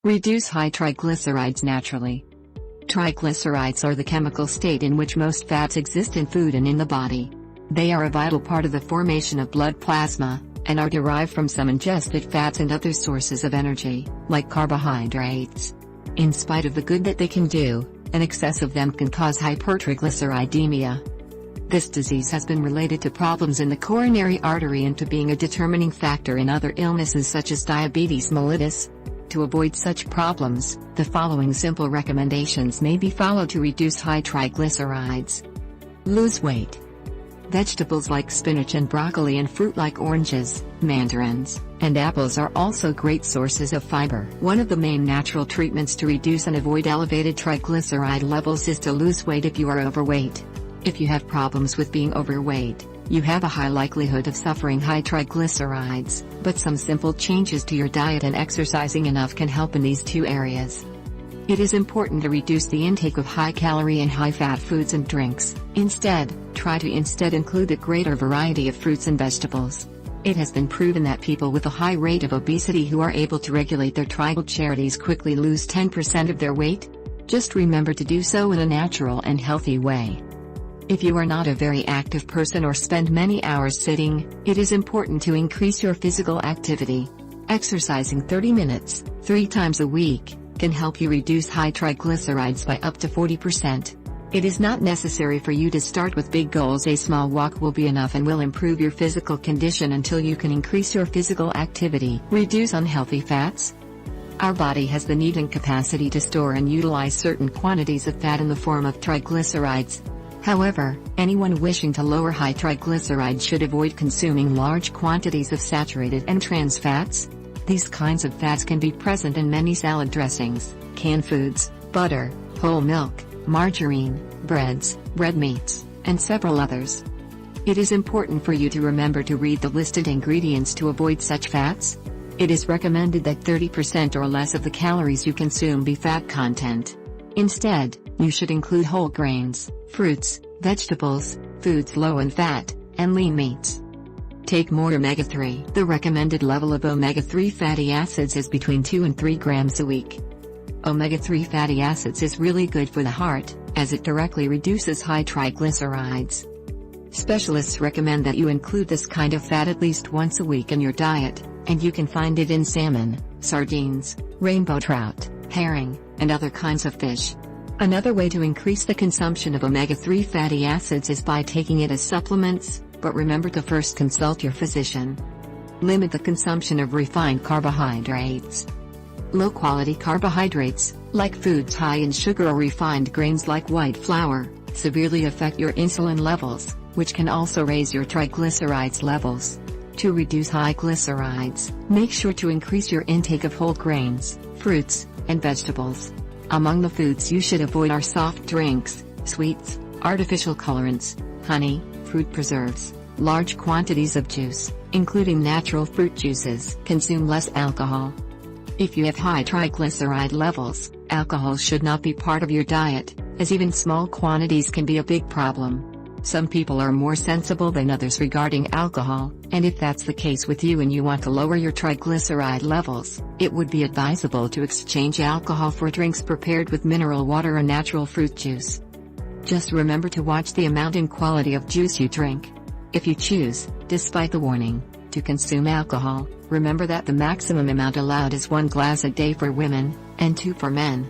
Reduce high triglycerides naturally. Triglycerides are the chemical state in which most fats exist in food and in the body. They are a vital part of the formation of blood plasma, and are derived from some ingested fats and other sources of energy, like carbohydrates. In spite of the good that they can do, an excess of them can cause hypertriglyceridemia. This disease has been related to problems in the coronary artery and to being a determining factor in other illnesses such as diabetes mellitus. To avoid such problems, the following simple recommendations may be followed to reduce high triglycerides. Lose weight. Vegetables like spinach and broccoli and fruit like oranges, mandarins, and apples are also great sources of fiber. One of the main natural treatments to reduce and avoid elevated triglyceride levels is to lose weight if you are overweight. If you have problems with being overweight, you have a high likelihood of suffering high triglycerides, but some simple changes to your diet and exercising enough can help in these two areas. It is important to reduce the intake of high-calorie and high-fat foods and drinks. Instead, try to include a greater variety of fruits and vegetables. It has been proven that people with a high rate of obesity who are able to regulate their triglycerides quickly lose 10% of their weight. Just remember to do so in a natural and healthy way. If you are not a very active person or spend many hours sitting, it is important to increase your physical activity. Exercising 30 minutes, 3 times a week, can help you reduce high triglycerides by up to 40%. It is not necessary for you to start with big goals. A small walk will be enough and will improve your physical condition until you can increase your physical activity. Reduce unhealthy fats. Our body has the need and capacity to store and utilize certain quantities of fat in the form of triglycerides. However, anyone wishing to lower high triglycerides should avoid consuming large quantities of saturated and trans fats. These kinds of fats can be present in many salad dressings, canned foods, butter, whole milk, margarine, breads, red meats, and several others. It is important for you to remember to read the listed ingredients to avoid such fats. It is recommended that 30% or less of the calories you consume be fat content. Instead, you should include whole grains, fruits, vegetables, foods low in fat, and lean meats. Take more omega-3. The recommended level of omega-3 fatty acids is between 2 and 3 grams a week. Omega-3 fatty acids is really good for the heart, as it directly reduces high triglycerides. Specialists recommend that you include this kind of fat at least once a week in your diet, and you can find it in salmon, sardines, rainbow trout, herring, and other kinds of fish. Another way to increase the consumption of omega-3 fatty acids is by taking it as supplements, but remember to first consult your physician. Limit the consumption of refined carbohydrates. Low-quality carbohydrates, like foods high in sugar or refined grains like white flour, severely affect your insulin levels, which can also raise your triglycerides levels. To reduce high glycerides, make sure to increase your intake of whole grains, fruits, and vegetables. Among the foods you should avoid are soft drinks, sweets, artificial colorants, honey, fruit preserves, large quantities of juice, including natural fruit juices. Consume less alcohol. If you have high triglyceride levels, alcohol should not be part of your diet, as even small quantities can be a big problem. Some people are more sensible than others regarding alcohol, and if that's the case with you and you want to lower your triglyceride levels, it would be advisable to exchange alcohol for drinks prepared with mineral water or natural fruit juice. Just remember to watch the amount and quality of juice you drink. If you choose, despite the warning, to consume alcohol, remember that the maximum amount allowed is 1 glass a day for women, and 2 for men.